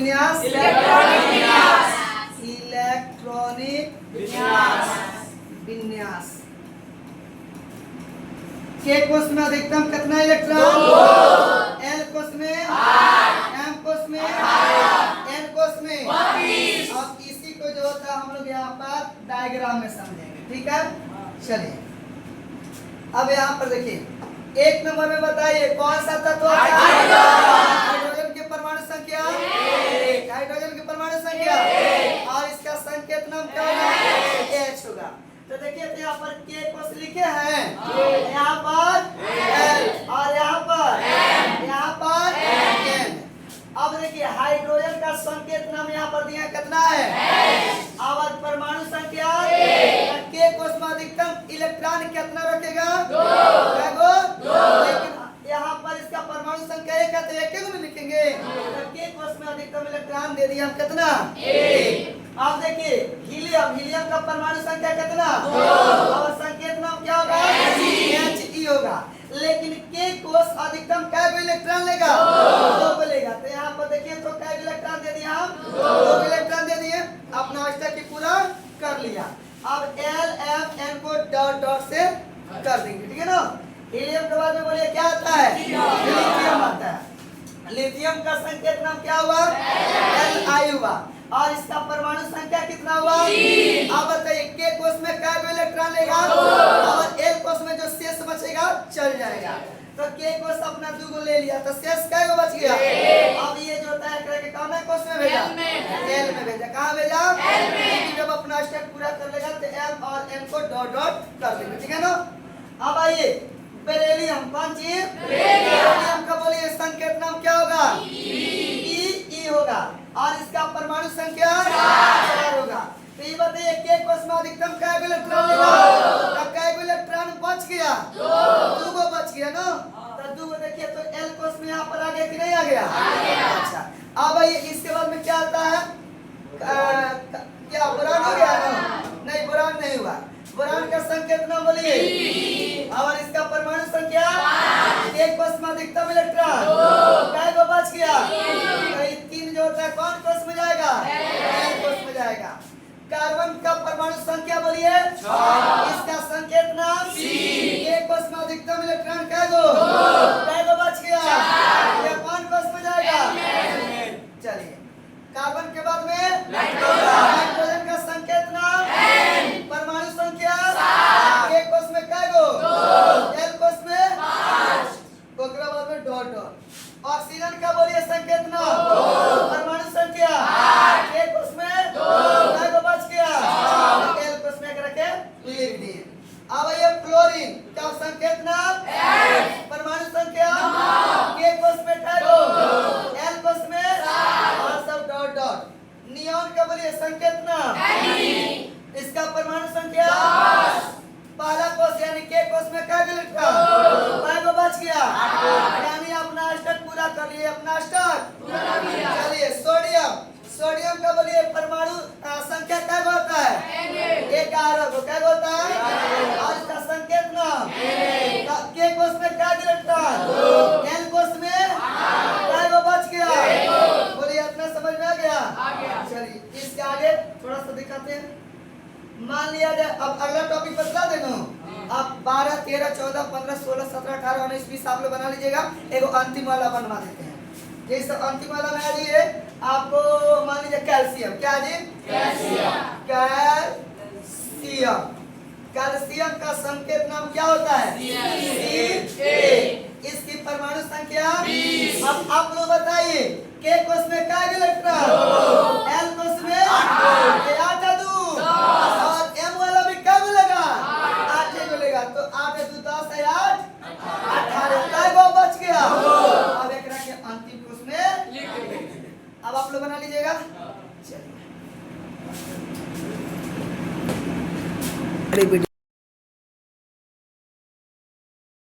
विन्यास, इलेक्ट्रॉनिक विन्यास। के कोष में अधिकतम कितना इलेक्ट्रॉन? एल कोष में, एम कोष में, एन कोष में। अब इसी को जो होता है हम लोग यहाँ पर डायग्राम में समझेंगे, ठीक है। चलिए अब यहाँ पर देखिए, एक नंबर में बताइए कौन सा तत्व होता है? हाइड्रोजन की परमाणु संख्या एक, हाइड्रोजन की परमाणु संख्या और इसका संकेत नाम क्या होगा? H होगा। तो देखिए तो यहाँ पर के कोष लिखे हैं, यहाँ पर L और यहाँ पर N। अब देखिए हाइड्रोजन का संकेत नाम यहाँ पर दिया कितना है? अब परमाणु संख्या के कोष में अधिकतम इलेक्ट्रॉन कितना रखेगा? 2। लेकिन यहाँ पर इसका परमाणु संख्या एक है तो एक में लिखेंगे। तो के कोष में अधिकतम इलेक्ट्रॉन दे दिया हम कितना? 1। अब देखिए हीलियम, हीलियम का परमाणु संख्या कितना? 2। और संकेत नाम क्या होगा? He होगा। लेकिन के कोष अधिकतम कै इलेक्ट्रॉन लेगा? 2 को लेगा। तो यहाँ पर देखिए तो कै इलेक्ट्रॉन दे दिया हम? 2 इलेक्ट्रॉन दे दिए। अपना अष्टक की पूरा कर लिया। अब L, M, N co dot dot से कर देंगे, ठीक है ना। हीलियम के बाद में बोलिए क्या आता है? लिथियम आता है। लिथियम का संकेत नाम क्या हुआ? Li हुआ। और इसका परमाणु संख्या कितना हुआ? अब बताइए के कोष में कै इलेक्ट्रॉन लेगा? और L कोष में जो शेष बचेगा चल जाएगा। तो के कोष अपना 2 को ले लिया तो शेष कै गो बच गया? अब ये जो तय करके कौन कोष में भेजा? L में भेजा। कहाँ भेजा? लेकिन जब अपना स्टेप पूरा कर लेगा तो M और N को डॉट डॉट कर देंगे, ठीक है ना। अब आइए बेरिलियम, कौन चीज? बेरिलियम का बोलिए संकेत नाम क्या होगा? E होगा। और इसका परमाणु संख्या 4 होगा। तो ये बताइए के कोष में अधिकतम कै इलेक्ट्रॉन लेगा? तो कै इलेक्ट्रॉन बच गया? 2 को बच गया ना। तो 2 को देखिए तो L कोष में यहाँ पर आ गया कि नहीं आ गया? अच्छा अब आइए इसके बाद में क्या आता है? क्या बोरान हो गया ना? नहीं बोरान नहीं हुआ। बोरान का संकेत नाम बोलिए। और इसका परमाणु संख्या के कोष में अधिकतम इलेक्ट्रॉन कै को बच गया? तो 3 जो होता है कौन कोष में जाएगा? L कोष में जाएगा। कार्बन का परमाणु संख्या बोलिए। इसका संकेत नाम के कोष में अधिकतम इलेक्ट्रॉन कै को बच गया? ये कौन कोष में जाएगा? चलिए कार्बन के बाद में नाइट्रोजन का संकेत नाम परमाणु संख्या के कोष में कै को? L कोष में 5। ओकरा बाद में डॉट डॉट। ऑक्सीजन का बोलिए संकेत नाम परमाणु संख्या के कोष में कै को बच गया? L कोष में रखे लिख दिए। अब ये फ्लोरीन का संकेत नाम परमाणु संख्या के कोष में कै को? L कोष में और सब डॉट डॉट। नियॉन का बोलिए संकेत नाम इसका परमाणु संख्या 10। पहला कोष यानी के कोष में कै इलेक्ट्रॉन कै को बच गया? यानी अपना अष्टक पूरा कर लिए। अपना अष्टक चलिए सोडियम, सोडियम का बोलिए परमाणु संख्या कै होता है? 11 को। कै होता है? और इसका संकेत नाम के कोष में कै इलेक्ट्रॉन? L कोष में कै को बच गया? बोलिए अपना समझ में आ गया? चलिए इसके आगे थोड़ा सा दिखाते हैं। मान लिया जाए अब अगला टॉपिक बता देना। अब 12, 13, 14, 15, 16, 17, 18, 19, 20 आप लोग बना लीजिएगा। एगो अंतिम वाला बनवा देते हैं। जैसे अंतिम वाला में आ जाइए आपको मान लीजिए कैल्शियम। क्या जी? कैल्शियम। कैल्शियम का संकेत नाम क्या होता है? Ca। इसकी परमाणु संख्या 20। अब आप लोग बताइए के कोष में कै इलेक्ट्रॉन? L कोष में 8 और M वाला भी कै मिलेगा? 8 मिलेगा। तो 8 2 10 है 8 18 कै को बच गया? अब एक रखे अंतिम कोष में लिख देंगे। अब आप लोग बना लीजिएगा। चलिए